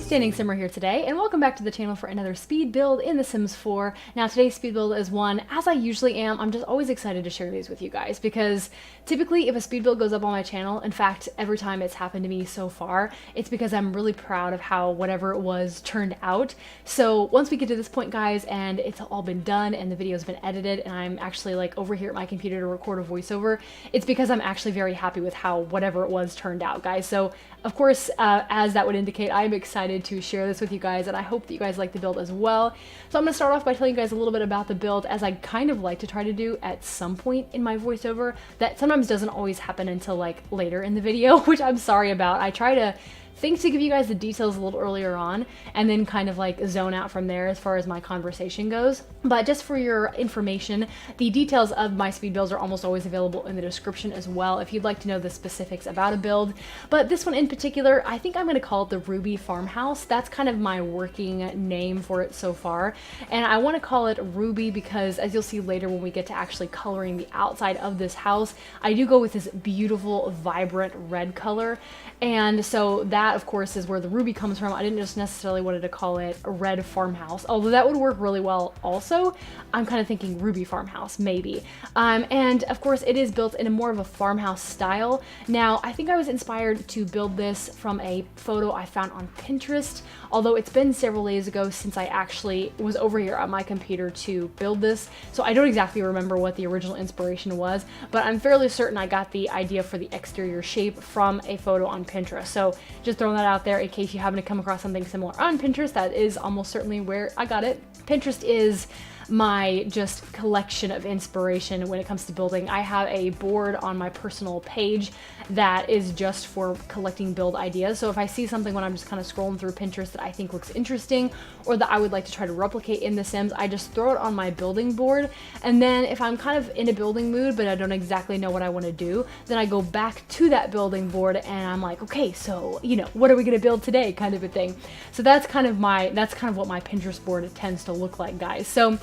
Standing Simmer here today, and welcome back to the channel for another speed build in The Sims 4. Now today's speed build is one, as I usually am, I'm just always excited to share these with you guys, because typically if a speed build goes up on my channel, in fact every time it's happened to me so far, it's because I'm really proud of how whatever it was turned out. So once we get to this point, guys, and it's all been done and the video's been edited and I'm actually like over here at my computer to record a voiceover, it's because I'm actually very happy with how whatever it was turned out, guys. So of course, as that would indicate, I'm excited to share this with you guys, and I hope that you guys like the build as well. So I'm going to start off by telling you guys a little bit about the build, as I kind of like to try to do at some point in my voiceover. That sometimes doesn't always happen until like later in the video, which I'm sorry about. I try to think to give you guys the details a little earlier on and then kind of like zone out from there as far as my conversation goes. But just for your information, the details of my speed builds are almost always available in the description as well if you'd like to know the specifics about a build. But this one in particular, I think I'm going to call it the Ruby Farmhouse. That's kind of my working name for it so far. And I want to call it Ruby because, as you'll see later when we get to actually coloring the outside of this house, I do go with this beautiful, vibrant red color. And so that, of course, is where the Ruby comes from. I didn't just necessarily wanted to call it a red farmhouse, although that would work really well also. I'm kind of thinking Ruby Farmhouse, maybe. And of course, it is built in a more of a farmhouse style. Now, I think I was inspired to build this from a photo I found on Pinterest, although it's been several days ago since I actually was over here on my computer to build this. So I don't exactly remember what the original inspiration was, but I'm fairly certain I got the idea for the exterior shape from a photo on Pinterest. So just throwing that out there in case you happen to come across something similar on Pinterest, that is almost certainly where I got it. Pinterest is my just collection of inspiration when it comes to building. I have a board on my personal page that is just for collecting build ideas. So if I see something when I'm just kind of scrolling through Pinterest that I think looks interesting or that I would like to try to replicate in The Sims, I just throw it on my building board. And then if I'm kind of in a building mood but I don't exactly know what I want to do, then I go back to that building board and I'm like, okay, so what are we going to build today, kind of a thing. So that's kind of what my Pinterest board tends to look like, guys. So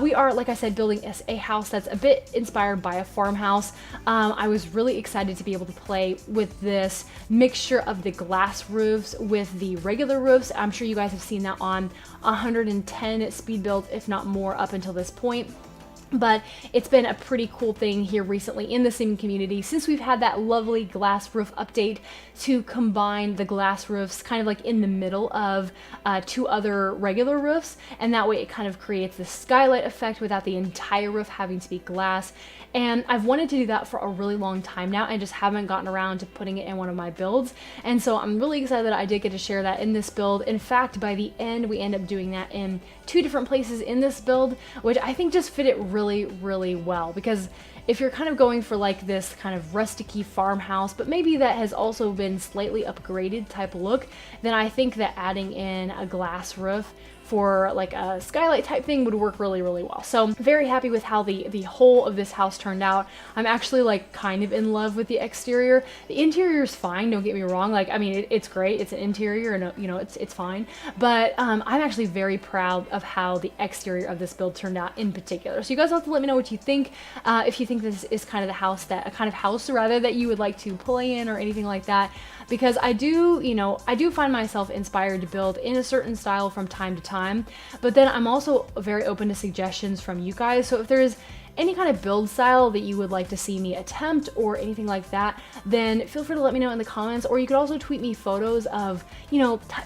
we are, like I said, building a house that's a bit inspired by a farmhouse. I was really excited to be able to play with this mixture of the glass roofs with the regular roofs. I'm sure you guys have seen that on 110 speed builds, if not more, up until this point. But it's been a pretty cool thing here recently in the sim community since we've had that lovely glass roof update to combine the glass roofs kind of like in the middle of two other regular roofs, and that way it kind of creates the skylight effect without the entire roof having to be glass. And I've wanted to do that for a really long time now and just haven't gotten around to putting it in one of my builds. And so I'm really excited that I did get to share that in this build. In fact, by the end, we end up doing that in 2 different places in this build, which I think just fit it really, really well. Because if you're kind of going for like this kind of rustic-y farmhouse, but maybe that has also been slightly upgraded type look, then I think that adding in a glass roof for like a skylight type thing would work really, really well. So very happy with how the whole of this house turned out. I'm actually like kind of in love with the exterior. The interior is fine, don't get me wrong. Like, I mean, it's great. It's an interior and it's fine. But I'm actually very proud of how the exterior of this build turned out in particular. So you guys have to let me know what you think. If you think this is kind of a kind of house rather that you would like to play in or anything like that. Because I do find myself inspired to build in a certain style from time to time, but then I'm also very open to suggestions from you guys. So if there's any kind of build style that you would like to see me attempt or anything like that, then feel free to let me know in the comments, or you could also tweet me photos of,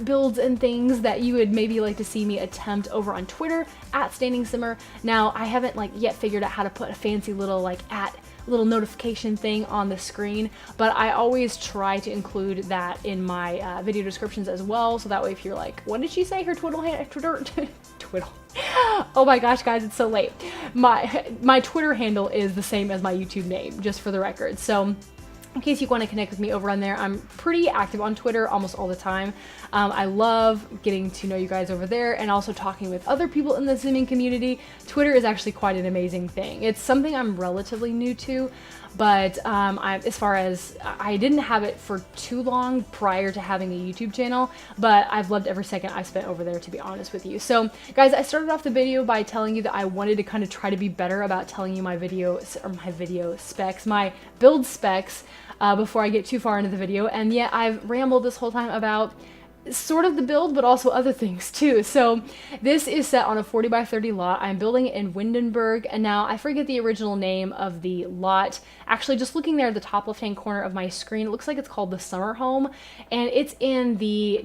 builds and things that you would maybe like to see me attempt over on Twitter at standingsimmer. Now, I haven't yet figured out how to put a fancy little little notification thing on the screen, but I always try to include that in my video descriptions as well, so that way if you're like, what did she say her Twitter oh my gosh, guys, it's so late. My Twitter handle is the same as my YouTube name, just for the record. So in case you want to connect with me over on there, I'm pretty active on Twitter almost all the time. I love getting to know you guys over there and also talking with other people in the simming community. Twitter is actually quite an amazing thing. It's something I'm relatively new to, but as far as I didn't have it for too long prior to having a YouTube channel, but I've loved every second I spent over there, to be honest with you. So guys, I started off the video by telling you that I wanted to kind of try to be better about telling you my video specs, my build specs, before I get too far into the video, and yet I've rambled this whole time about sort of the build, but also other things too. So this is set on a 40 by 30 lot. I'm building it in Windenburg, and now I forget the original name of the lot. Actually, just looking there at the top left-hand corner of my screen, it looks like it's called the Summer Home, and it's in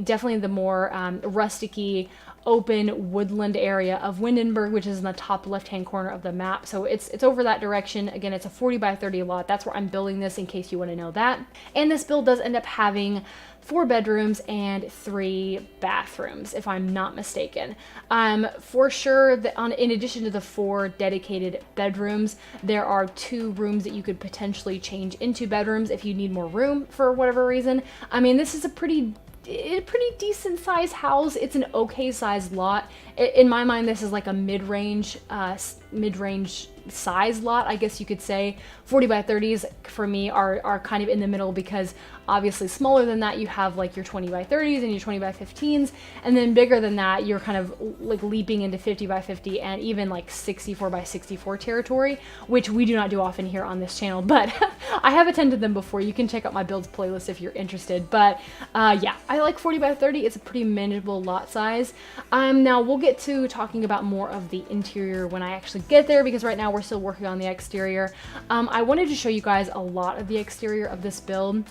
definitely the more rusticy, open woodland area of Windenburg, which is in the top left-hand corner of the map. So it's over that direction. Again, it's a 40 by 30 lot. That's where I'm building this, in case you want to know that. And this build does end up having 4 bedrooms and 3 bathrooms, if I'm not mistaken. For sure, in addition to the 4 dedicated bedrooms, there are 2 rooms that you could potentially change into bedrooms if you need more room for whatever reason. I mean, this is a pretty decent sized house. It's an okay sized lot. In my mind, this is like a mid-range size lot, I guess you could say. 40 by 30s for me are kind of in the middle, because obviously smaller than that you have like your 20 by 30s and your 20 by 15s, and then bigger than that you're kind of like leaping into 50 by 50 and even like 64 by 64 territory, which we do not do often here on this channel, but I have attended them before. You can check out my builds playlist if you're interested. But yeah, I like 40 by 30. It's a pretty manageable lot size. Now we'll get to talking about more of the interior when I actually get there, because right now we're still working on the exterior. I wanted to show you guys a lot of the exterior of this build.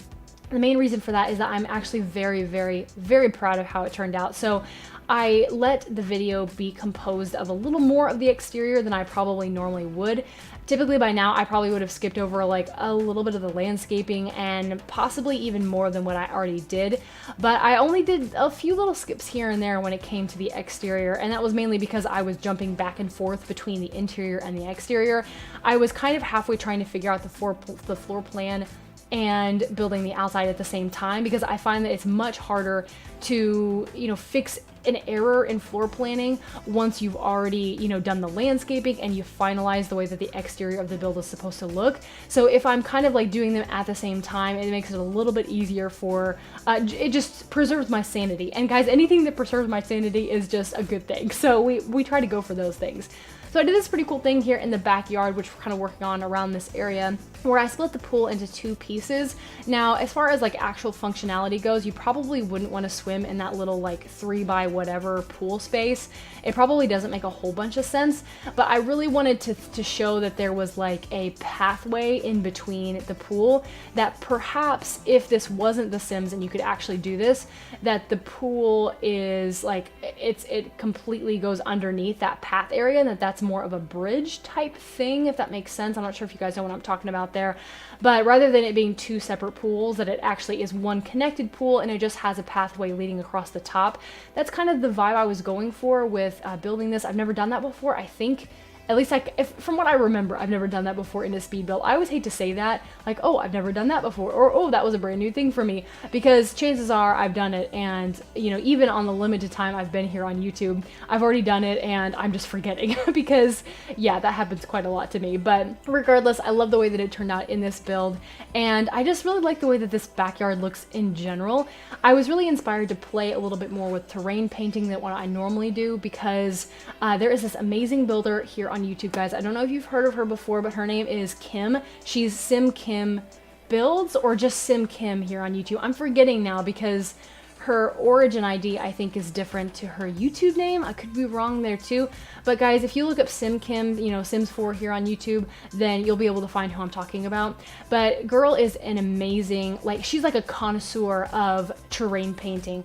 The main reason for that is that I'm actually very, very, very proud of how it turned out. So I let the video be composed of a little more of the exterior than I probably normally would. Typically by now I probably would have skipped over like a little bit of the landscaping and possibly even more than what I already did. But I only did a few little skips here and there when it came to the exterior, and that was mainly because I was jumping back and forth between the interior and the exterior. I was kind of halfway trying to figure out the floor plan and building the outside at the same time, because I find that it's much harder to, fix an error in floor planning once you've already, done the landscaping and you finalize the way that the exterior of the build is supposed to look. So if I'm kind of like doing them at the same time, it makes it a little bit easier for, it just preserves my sanity. And guys, anything that preserves my sanity is just a good thing. So we try to go for those things. So I did this pretty cool thing here in the backyard, which we're kind of working on around this area, where I split the pool into 2 pieces. Now, as far as like actual functionality goes, you probably wouldn't want to swim in that little like 3 by whatever pool space. It probably doesn't make a whole bunch of sense, but I really wanted to show that there was like a pathway in between the pool, that perhaps if this wasn't The Sims and you could actually do this, that the pool is like, it completely goes underneath that path area, and that's more of a bridge type thing, if that makes sense. I'm not sure if you guys know what I'm talking about there, but rather than it being 2 separate pools, that it actually is one connected pool and it just has a pathway leading across the top. That's kind of the vibe I was going for with building this. I've never done that before. I think, at least from what I remember, I've never done that before in a speed build. I always hate to say that, like, oh, I've never done that before, or oh, that was a brand new thing for me, because chances are I've done it, and even on the limited time I've been here on YouTube, I've already done it and I'm just forgetting because yeah, that happens quite a lot to me. But regardless, I love the way that it turned out in this build, and I just really like the way that this backyard looks in general. I was really inspired to play a little bit more with terrain painting than what I normally do, because there is this amazing builder here on YouTube, guys. I don't know if you've heard of her before, but her name is Kim. She's Sim Kim Builds, or just Sim Kim here on YouTube. I'm forgetting now because her origin ID I think is different to her YouTube name. I could be wrong there too. But guys, if you look up Sim Kim, Sims 4 here on YouTube, then you'll be able to find who I'm talking about. But girl is an amazing, she's like a connoisseur of terrain painting.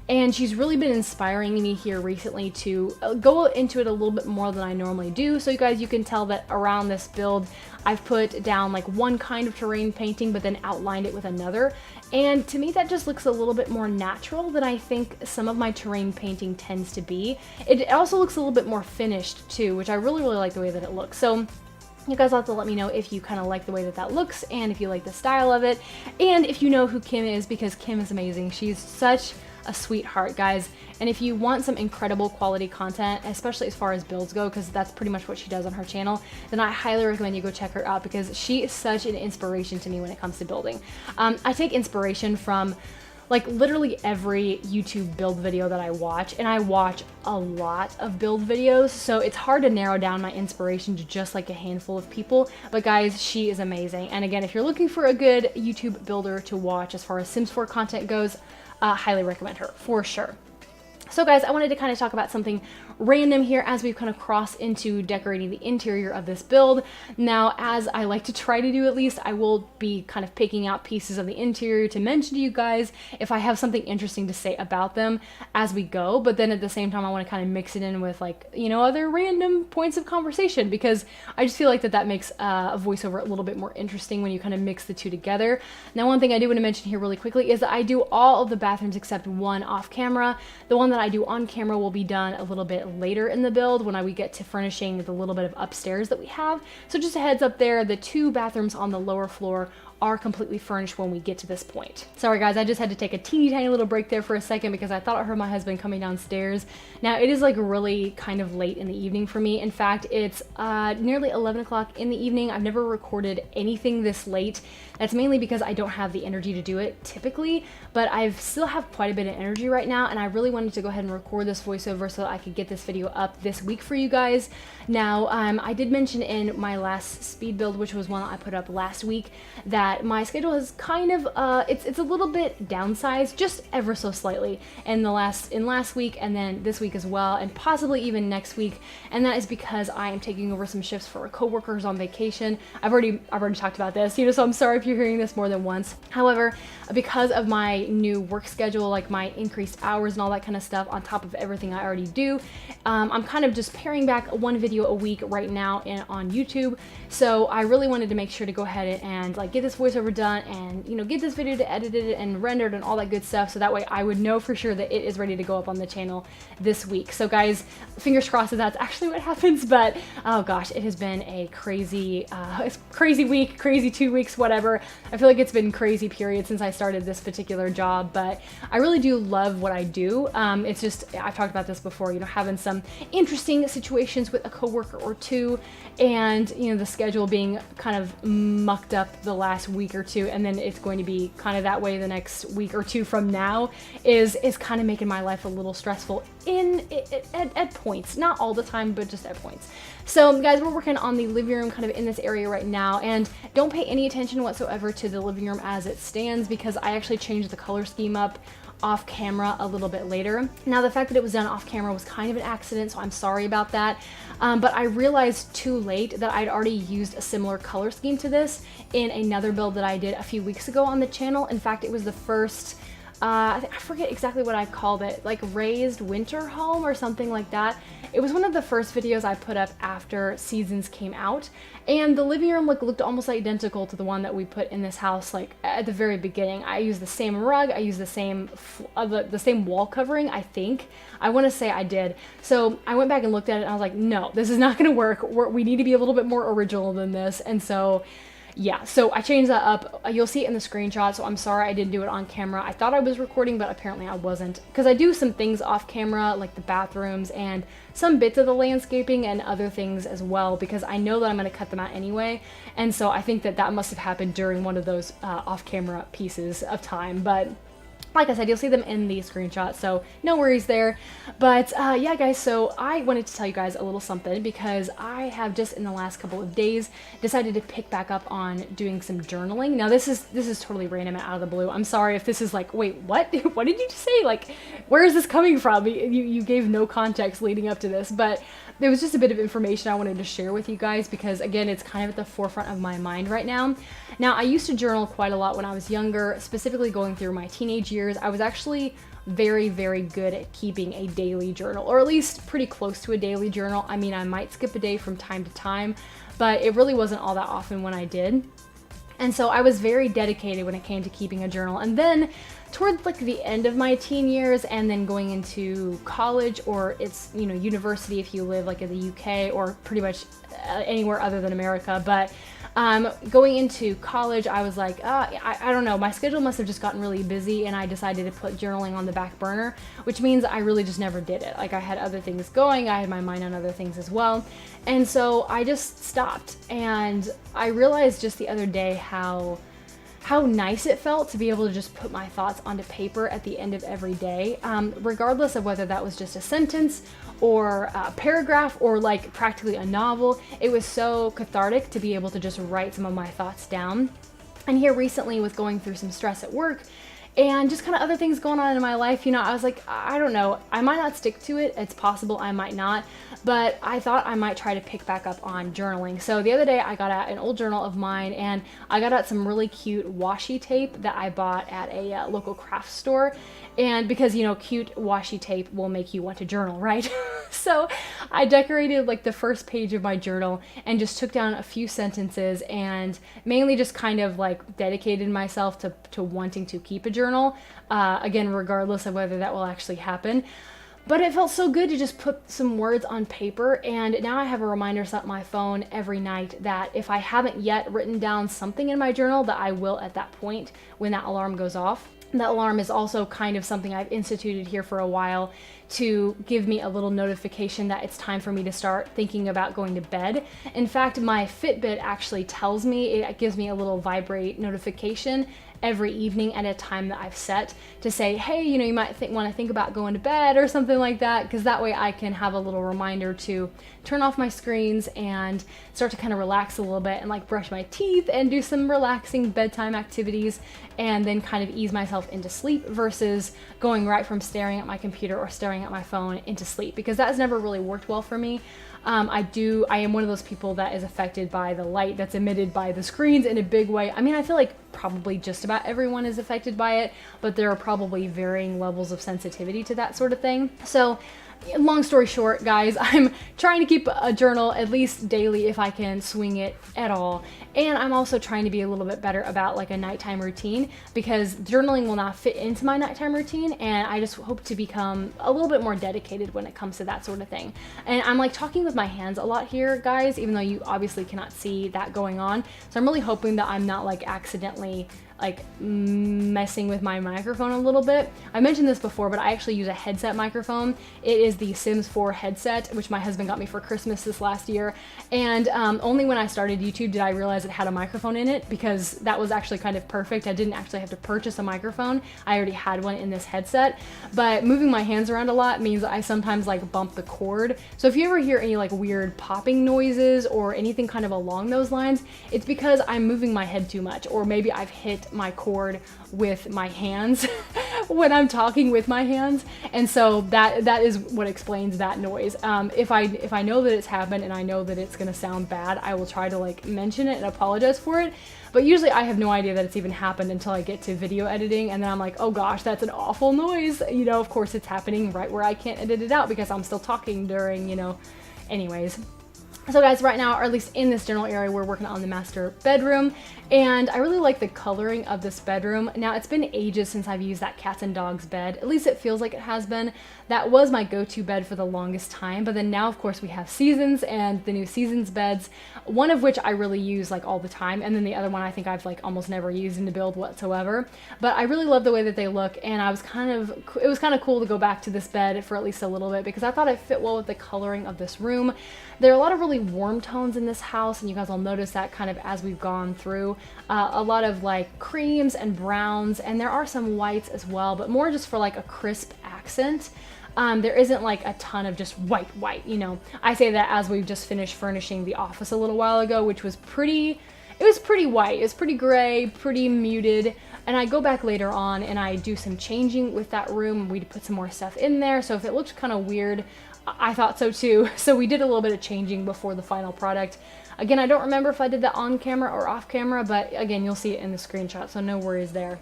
And she's really been inspiring me here recently to go into it a little bit more than I normally do. So you guys, you can tell that around this build, I've put down like one kind of terrain painting, but then outlined it with another. And to me, that just looks a little bit more natural than I think some of my terrain painting tends to be. It also looks a little bit more finished too, which I really, really like the way that it looks. So you guys will have to let me know if you kind of like the way that that looks, and if you like the style of it, and if you know who Kim is, because Kim is amazing. She's such a sweetheart, guys. And if you want some incredible quality content, especially as far as builds go, because that's pretty much what she does on her channel, then I highly recommend you go check her out, because she is such an inspiration to me when it comes to building. I take inspiration from like literally every YouTube build video that I watch, and I watch a lot of build videos, so it's hard to narrow down my inspiration to just like a handful of people. But guys, she is amazing. And again, if you're looking for a good YouTube builder to watch as far as Sims 4 content goes, highly recommend her for sure. So guys, I wanted to kind of talk about something random here as we kind of cross into decorating the interior of this build. Now, as I like to try to do at least, I will be kind of picking out pieces of the interior to mention to you guys if I have something interesting to say about them as we go. But then at the same time, I want to kind of mix it in with like, you know, other random points of conversation, because I just feel like that makes a voiceover a little bit more interesting when you kind of mix the two together. Now, one thing I do want to mention here really quickly is that I do all of the bathrooms except one off camera. The one that I do on camera will be done a little bit later in the build when we get to furnishing the little bit of upstairs that we have. So just a heads up there, the 2 bathrooms on the lower floor are completely furnished when we get to this point. Sorry guys, I just had to take a teeny tiny little break there for a second because I thought I heard my husband coming downstairs. Now it is like really kind of late in the evening for me. In fact, it's nearly 11 o'clock in the evening. I've never recorded anything this late. That's mainly because I don't have the energy to do it typically, but I still have quite a bit of energy right now, and I really wanted to go ahead and record this voiceover so that I could get this video up this week for you guys. Now, I did mention in my last speed build, which was one that I put up last week, that my schedule is kind of, it's a little bit downsized, just ever so slightly in last week, and then this week as well, and possibly even next week. And that is because I am taking over some shifts for a coworkers on vacation. I've already talked about this, you know, so I'm sorry if you're hearing this more than once. However, because of my new work schedule, like my increased hours and all that kind of stuff on top of everything I already do, I'm kind of just paring back one video a week right now on YouTube. So I really wanted to make sure to go ahead and like get this voiceover done and, you know, get this video to edited and rendered and all that good stuff, so that way I would know for sure that it is ready to go up on the channel this week. So guys, fingers crossed that that's actually what happens. But oh gosh, it has been a crazy week, crazy 2 weeks, whatever. I feel like it's been crazy period since I started this particular job, but I really do love what I do. It's just, I've talked about this before, you know, having some interesting situations with a coworker or two, and you know, the schedule being kind of mucked up the last week or two, and then it's going to be kind of that way the next week or two from now, is kind of making my life a little stressful at points. Not all the time, but just at points. So guys, we're working on the living room kind of in this area right now, and don't pay any attention whatsoever to the living room as it stands, because I actually changed the color scheme up off camera a little bit later. Now, the fact that it was done off camera was kind of an accident, so I'm sorry about that. But I realized too late that I'd already used a similar color scheme to this in another build that I did a few weeks ago on the channel. In fact, it was the first, I forget exactly what I called it, like raised winter home or something like that. It was one of the first videos I put up after Seasons came out, and the living room looked almost identical to the one that we put in this house, like at the very beginning. I used the same rug, I used the same wall covering, I think. I want to say I did. So I went back and looked at it and I was like, no, this is not going to work. We need to be a little bit more original than this. And so yeah, so I changed that up. You'll see it in the screenshot, so I'm sorry I didn't do it on camera. I thought I was recording, but apparently I wasn't, because I do some things off camera, like the bathrooms and some bits of the landscaping and other things as well, because I know that I'm going to cut them out anyway. And so I think that must have happened during one of those off-camera pieces of time. But like I said, you'll see them in the screenshot, so no worries there. But yeah, guys, so I wanted to tell you guys a little something, because I have just in the last couple of days decided to pick back up on doing some journaling. Now, this is totally random and out of the blue. I'm sorry if this is like, wait, what? What did you just say? Like, where is this coming from? You gave no context leading up to this, but there was just a bit of information I wanted to share with you guys, because again, it's kind of at the forefront of my mind right now. Now, I used to journal quite a lot when I was younger, specifically going through my teenage years. I was actually very, very good at keeping a daily journal, or at least pretty close to a daily journal. I mean, I might skip a day from time to time, but it really wasn't all that often when I did. And so I was very dedicated when it came to keeping a journal. And then towards like the end of my teen years, and then going into college, or it's, you know, university if you live like in the UK, or pretty much anywhere other than America. But going into college, I was like, I don't know, my schedule must have just gotten really busy, and I decided to put journaling on the back burner, which means I really just never did it. Like, I had other things going, I had my mind on other things as well, and so I just stopped. And I realized just the other day how how nice it felt to be able to just put my thoughts onto paper at the end of every day, regardless of whether that was just a sentence or a paragraph or like practically a novel. It was so cathartic to be able to just write some of my thoughts down. And here recently, with going through some stress at work and just kind of other things going on in my life, you know, I was like, I don't know, I might not stick to it. It's possible I might not, but I thought I might try to pick back up on journaling. So the other day I got out an old journal of mine, and I got out some really cute washi tape that I bought at a local craft store. And because, you know, cute washi tape will make you want to journal, right? So I decorated like the first page of my journal and just took down a few sentences, and mainly just kind of like dedicated myself to wanting to keep a journal, again, regardless of whether that will actually happen. But it felt so good to just put some words on paper, and now I have a reminder set on my phone every night that if I haven't yet written down something in my journal, that I will at that point when that alarm goes off. That alarm is also kind of something I've instituted here for a while to give me a little notification that it's time for me to start thinking about going to bed. In fact, my Fitbit actually tells me, it gives me a little vibrate notification every evening at a time that I've set to say, hey, you know, you might want to think about going to bed or something like that, because that way I can have a little reminder to turn off my screens and start to kind of relax a little bit and like brush my teeth and do some relaxing bedtime activities, and then kind of ease myself into sleep versus going right from staring at my computer or staring at my phone into sleep, because that has never really worked well for me. I am one of those people that is affected by the light that's emitted by the screens in a big way. I mean, I feel like probably just about everyone is affected by it, but there are probably varying levels of sensitivity to that sort of thing. So long story short, guys, I'm trying to keep a journal at least daily if I can swing it at all. And I'm also trying to be a little bit better about like a nighttime routine, because journaling will not fit into my nighttime routine, and I just hope to become a little bit more dedicated when it comes to that sort of thing. And I'm like talking with my hands a lot here, guys, even though you obviously cannot see that going on. So I'm really hoping that I'm not like accidentally like messing with my microphone a little bit. I mentioned this before, but I actually use a headset microphone. It is the Sims 4 headset, which my husband got me for Christmas this last year. And only when I started YouTube did I realize it had a microphone in it, because that was actually kind of perfect. I didn't actually have to purchase a microphone. I already had one in this headset, but moving my hands around a lot means I sometimes like bump the cord. So if you ever hear any like weird popping noises or anything kind of along those lines, it's because I'm moving my head too much, or maybe I've hit my cord with my hands when I'm talking with my hands, and so that is what explains that noise. If I know that it's happened and I know that it's gonna sound bad, I will try to like mention it and apologize for it, but usually I have no idea that it's even happened until I get to video editing, and then I'm like, oh gosh, that's an awful noise. You know, of course it's happening right where I can't edit it out because I'm still talking during, you know, anyways. So guys, right now, or at least in this general area, we're working on the master bedroom, and I really like the coloring of this bedroom. Now, it's been ages since I've used that cats and dogs bed. At least it feels like it has been. That was my go-to bed for the longest time, but then now, of course, we have Seasons and the new Seasons beds, one of which I really use like all the time, and then the other one I think I've like almost never used in the build whatsoever. But I really love the way that they look, and it was kind of cool to go back to this bed for at least a little bit, because I thought it fit well with the coloring of this room. There are a lot of really warm tones in this house, and you guys will notice that kind of as we've gone through. A lot of like creams and browns, and there are some whites as well, but more just for like a crisp accent. There isn't like a ton of just white, you know. I say that as we've just finished furnishing the office a little while ago, which was pretty white. It was pretty gray, pretty muted. And I go back later on and I do some changing with that room. We put some more stuff in there, so if it looked kind of weird, I thought so too. So we did a little bit of changing before the final product. Again, I don't remember if I did that on camera or off camera, but again, you'll see it in the screenshot, so no worries there.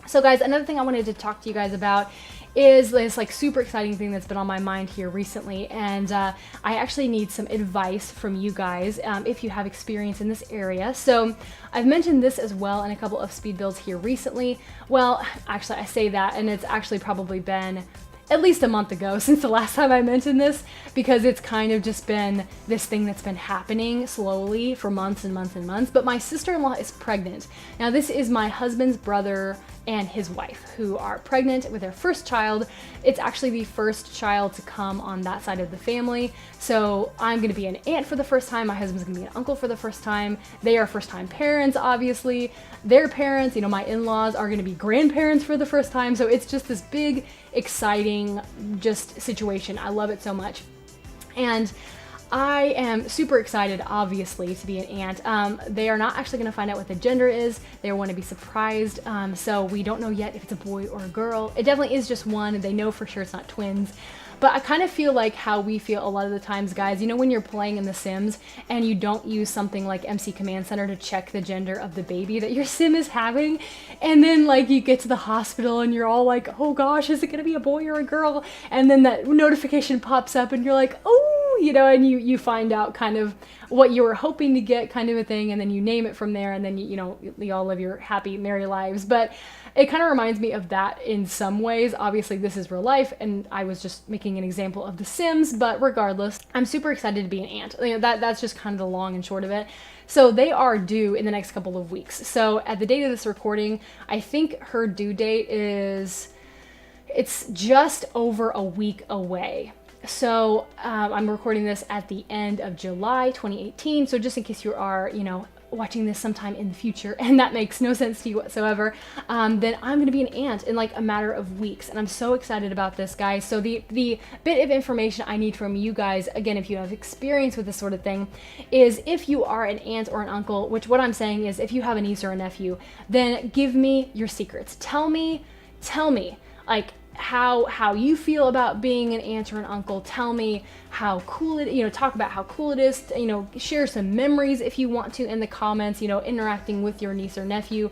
So guys, another thing I wanted to talk to you guys about is this like super exciting thing that's been on my mind here recently, and I actually need some advice from you guys if you have experience in this area. So I've mentioned this as well in a couple of speed builds here recently. Well, actually I say that, and it's actually probably been at least a month ago since the last time I mentioned this, because it's kind of just been this thing that's been happening slowly for months and months and months. But my sister-in-law is pregnant. Now, this is my husband's brother and his wife, who are pregnant with their first child. It's actually the first child to come on that side of the family. So I'm gonna be an aunt for the first time. My husband's gonna be an uncle for the first time. They are first-time parents, obviously. Their parents, you know, my in-laws are gonna be grandparents for the first time. So it's just this big, exciting just situation. I love it so much. And I am super excited, obviously, to be an aunt. They are not actually going to find out what the gender is. They want to be surprised. So we don't know yet if it's a boy or a girl. It definitely is just one. They know for sure it's not twins. But I kind of feel like how we feel a lot of the times, guys, you know, when you're playing in The Sims and you don't use something like MC Command Center to check the gender of the baby that your sim is having. And then like you get to the hospital and you're all like, oh gosh, is it going to be a boy or a girl? And then that notification pops up and you're like, oh, you know, and you find out kind of what you were hoping to get, kind of a thing. And then you name it from there. And then, you know, you all live your happy, merry lives. But it kind of reminds me of that in some ways. Obviously, this is real life, and I was just making an example of The Sims, but regardless, I'm super excited to be an aunt. You know, that's just kind of the long and short of it. So they are due in the next couple of weeks. So at the date of this recording, I think her due date it's just over a week away. So I'm recording this at the end of July 2018. So just in case you are, you know, watching this sometime in the future and that makes no sense to you whatsoever, then I'm going to be an aunt in like a matter of weeks. And I'm so excited about this, guys. So the bit of information I need from you guys, again, if you have experience with this sort of thing, is if you are an aunt or an uncle, which what I'm saying is if you have a niece or a nephew, then give me your secrets. Tell me, like, how you feel about being an aunt or an uncle. Tell me how cool it, you know, talk about how cool it is to, you know, share some memories if you want to in the comments, you know, interacting with your niece or nephew.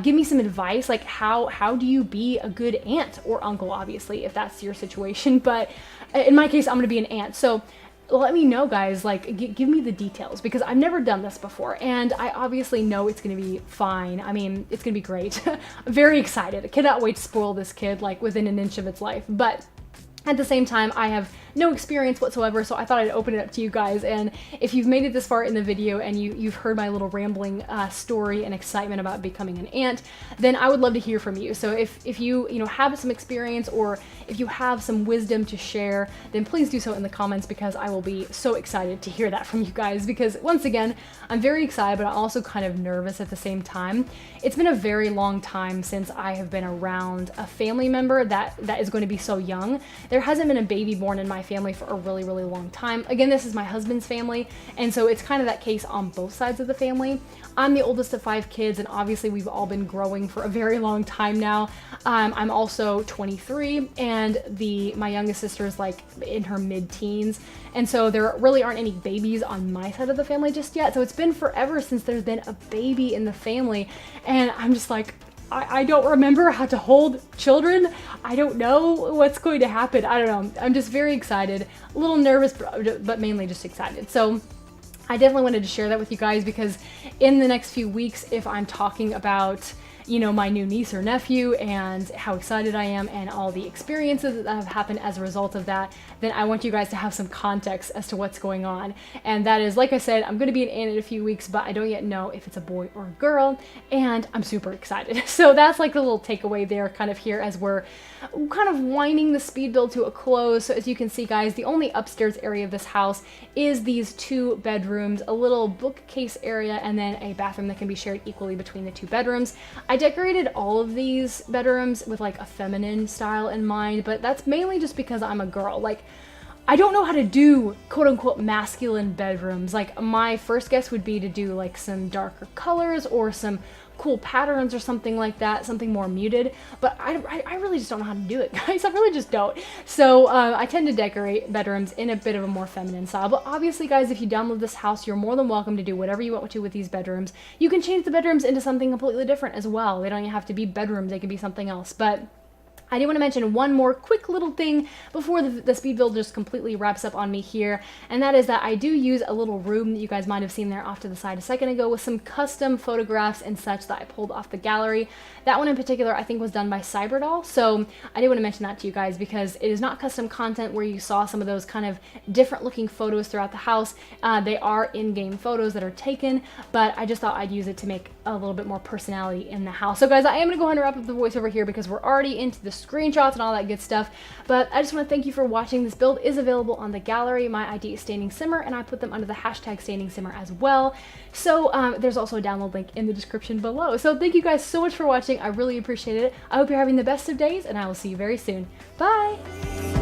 Give me some advice, like how do you be a good aunt or uncle, obviously, if that's your situation. But in my case, I'm gonna be an aunt. So let me know, guys, like give me the details, because I've never done this before and I obviously know it's gonna be fine. I mean, it's gonna be great. I'm very excited. I cannot wait to spoil this kid like within an inch of its life. But at the same time, I have no experience whatsoever, so I thought I'd open it up to you guys. And if you've made it this far in the video and you've heard my little rambling story and excitement about becoming an aunt, then I would love to hear from you. So if you know, have some experience or if you have some wisdom to share, then please do so in the comments, because I will be so excited to hear that from you guys. Because once again, I'm very excited, but I'm also kind of nervous at the same time. It's been a very long time since I have been around a family member that is going to be so young. There hasn't been a baby born in my family for a really, really long time. Again, this is my husband's family, and so it's kind of that case on both sides of the family. I'm the oldest of 5 kids, and obviously we've all been growing for a very long time now. I'm also 23, and my youngest sister is like in her mid-teens, and so there really aren't any babies on my side of the family just yet. So it's been forever since there's been a baby in the family, and I'm just like, I don't remember how to hold children. I don't know what's going to happen. I don't know. I'm just very excited, a little nervous, but mainly just excited. So I definitely wanted to share that with you guys, because in the next few weeks, if I'm talking about, you know, my new niece or nephew and how excited I am and all the experiences that have happened as a result of that, then I want you guys to have some context as to what's going on. And that is, like I said, I'm going to be an aunt in a few weeks, but I don't yet know if it's a boy or a girl, and I'm super excited. So that's like the little takeaway there kind of here as we're kind of winding the speed build to a close. So as you can see, guys, the only upstairs area of this house is these 2 bedrooms, a little bookcase area, and then a bathroom that can be shared equally between the 2 bedrooms. I decorated all of these bedrooms with like a feminine style in mind, but that's mainly just because I'm a girl. Like, I don't know how to do quote unquote masculine bedrooms. Like, my first guess would be to do like some darker colors or some cool patterns or something like that, something more muted, but I really just don't know how to do it, guys. I really just don't. So I tend to decorate bedrooms in a bit of a more feminine style, but obviously, guys, if you download this house, you're more than welcome to do whatever you want to with these bedrooms. You can change the bedrooms into something completely different as well. They don't even have to be bedrooms, they can be something else. But I do want to mention one more quick little thing before the speed build just completely wraps up on me here, and that is that I do use a little room that you guys might have seen there off to the side a second ago with some custom photographs and such that I pulled off the gallery. That one in particular I think was done by Cyberdoll, so I do want to mention that to you guys because it is not custom content where you saw some of those kind of different looking photos throughout the house. They are in-game photos that are taken, but I just thought I'd use it to make a little bit more personality in the house. So guys, I am gonna go ahead and wrap up the voiceover here because we're already into the screenshots and all that good stuff. But I just want to thank you for watching. This build is available on the gallery. My ID is Standing Simmer, and I put them under the hashtag Standing Simmer as well. So there's also a download link in the description below. So thank you guys so much for watching. I really appreciate it. I hope you're having the best of days, and I will see you very soon. Bye!